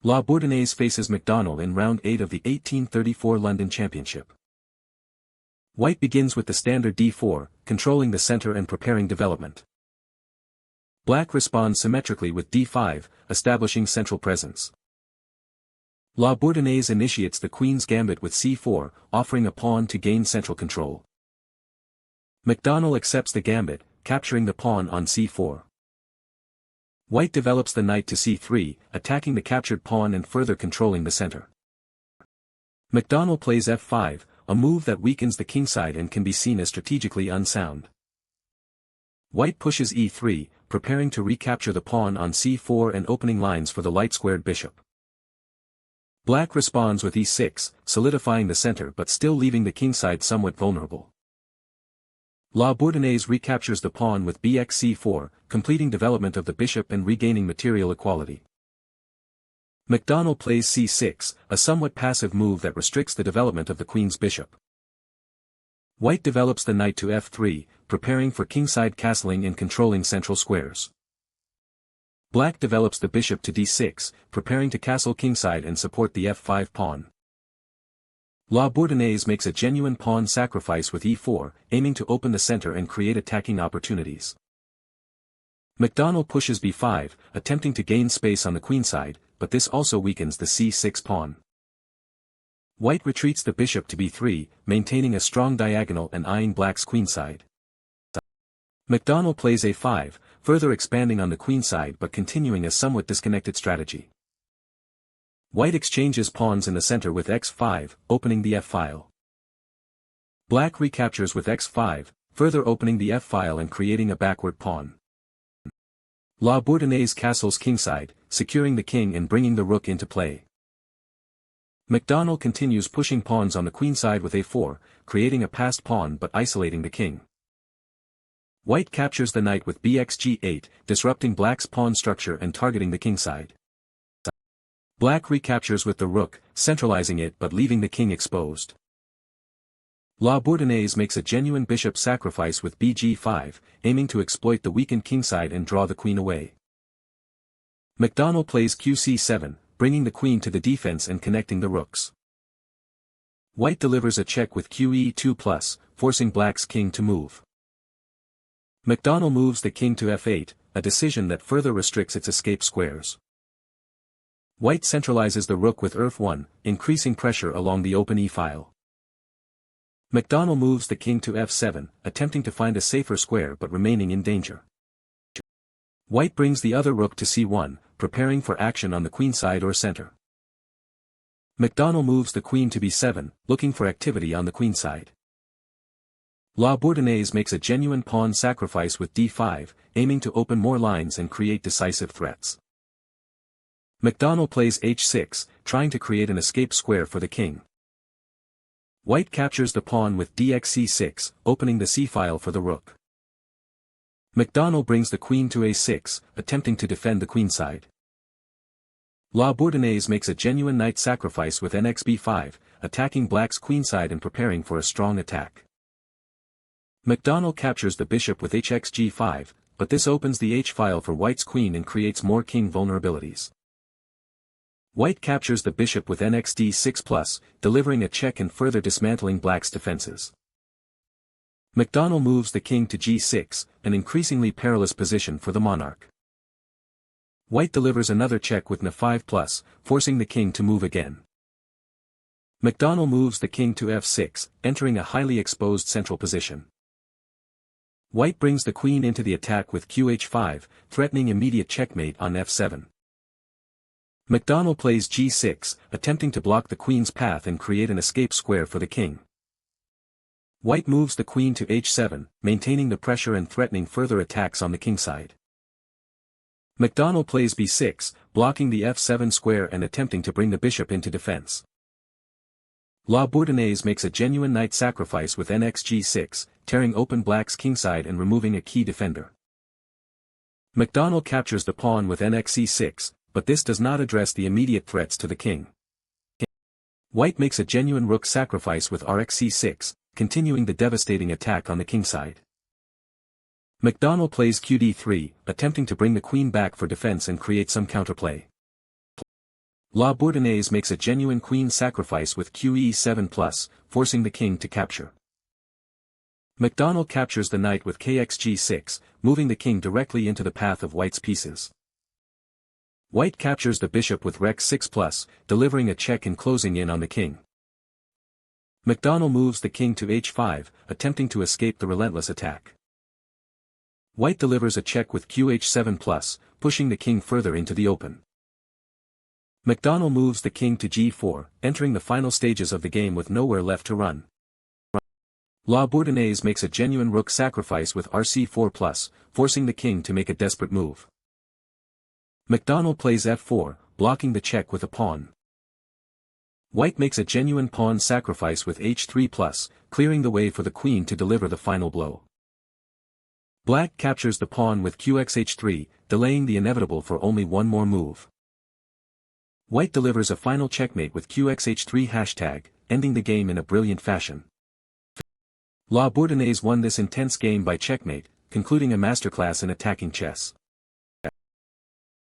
Bourdonnais faces McDonnell in round 8 of the 1834 London Championship. White begins with the standard d4, controlling the center and preparing development. Black responds symmetrically with d5, establishing central presence. Bourdonnais initiates the queen's gambit with c4, offering a pawn to gain central control. McDonnell accepts the gambit, capturing the pawn on c4. White develops the knight to c3, attacking the captured pawn and further controlling the center. McDonnell plays f5, a move that weakens the kingside and can be seen as strategically unsound. White pushes e3, preparing to recapture the pawn on c4 and opening lines for the light-squared bishop. Black responds with e6, solidifying the center but still leaving the kingside somewhat vulnerable. Bourdonnais recaptures the pawn with bxc4, completing development of the bishop and regaining material equality. McDonnell plays c6, a somewhat passive move that restricts the development of the queen's bishop. White develops the knight to f3, preparing for kingside castling and controlling central squares. Black develops the bishop to d6, preparing to castle kingside and support the f5 pawn. Bourdonnais makes a genuine pawn sacrifice with e4, aiming to open the center and create attacking opportunities. McDonnell pushes b5, attempting to gain space on the queenside, but this also weakens the c6 pawn. White retreats the bishop to b3, maintaining a strong diagonal and eyeing black's queenside. McDonnell plays a5, further expanding on the queenside but continuing a somewhat disconnected strategy. White exchanges pawns in the center with x5, opening the f-file. Black recaptures with x5, further opening the f-file and creating a backward pawn. Bourdonnais castles kingside, securing the king and bringing the rook into play. McDonnell continues pushing pawns on the queenside with a4, creating a passed pawn but isolating the king. White captures the knight with bxg8, disrupting black's pawn structure and targeting the kingside. Black recaptures with the rook, centralizing it but leaving the king exposed. Bourdonnais makes a genuine bishop sacrifice with bg5, aiming to exploit the weakened kingside and draw the queen away. McDonnell plays qc7, bringing the queen to the defense and connecting the rooks. White delivers a check with qe2+, forcing black's king to move. McDonnell moves the king to f8, a decision that further restricts its escape squares. White centralizes the rook with f1, increasing pressure along the open e-file. McDonnell moves the king to f7, attempting to find a safer square but remaining in danger. White brings the other rook to c1, preparing for action on the queenside or center. McDonnell moves the queen to b7, looking for activity on the queenside. Bourdonnais makes a genuine pawn sacrifice with d5, aiming to open more lines and create decisive threats. McDonnell plays h6, trying to create an escape square for the king. White captures the pawn with dxc6, opening the c-file for the rook. McDonnell brings the queen to a6, attempting to defend the queenside. Bourdonnais makes a genuine knight sacrifice with nxb5, attacking black's queenside and preparing for a strong attack. McDonnell captures the bishop with hxg5, but this opens the h-file for white's queen and creates more king vulnerabilities. White captures the bishop with nxd6+, delivering a check and further dismantling black's defenses. McDonnell moves the king to g6, an increasingly perilous position for the monarch. White delivers another check with na5+, forcing the king to move again. McDonnell moves the king to f6, entering a highly exposed central position. White brings the queen into the attack with qh5, threatening immediate checkmate on f7. McDonnell plays g6, attempting to block the queen's path and create an escape square for the king. White moves the queen to h7, maintaining the pressure and threatening further attacks on the kingside. McDonnell plays b6, blocking the f7 square and attempting to bring the bishop into defense. Bourdonnais makes a genuine knight sacrifice with nxg6, tearing open black's kingside and removing a key defender. McDonnell captures the pawn with nxc6, but this does not address the immediate threats to the king. White makes a genuine rook sacrifice with rxc6, continuing the devastating attack on the kingside. McDonnell plays qd3, attempting to bring the queen back for defense and create some counterplay. Bourdonnais makes a genuine queen sacrifice with QE7+, forcing the king to capture. McDonnell captures the knight with KXG6, moving the king directly into the path of white's pieces. White captures the bishop with Rec6+, delivering a check and closing in on the king. McDonnell moves the king to H5, attempting to escape the relentless attack. White delivers a check with QH7+, pushing the king further into the open. McDonnell moves the king to G4, entering the final stages of the game with nowhere left to run. Bourdonnais makes a genuine rook sacrifice with RC4+, forcing the king to make a desperate move. McDonnell plays F4, blocking the check with a pawn. White makes a genuine pawn sacrifice with H3+, clearing the way for the queen to deliver the final blow. Black captures the pawn with QXH3, delaying the inevitable for only one more move. White delivers a final checkmate with QXH3#, ending the game in a brilliant fashion. Bourdonnais won this intense game by checkmate, concluding a masterclass in attacking chess.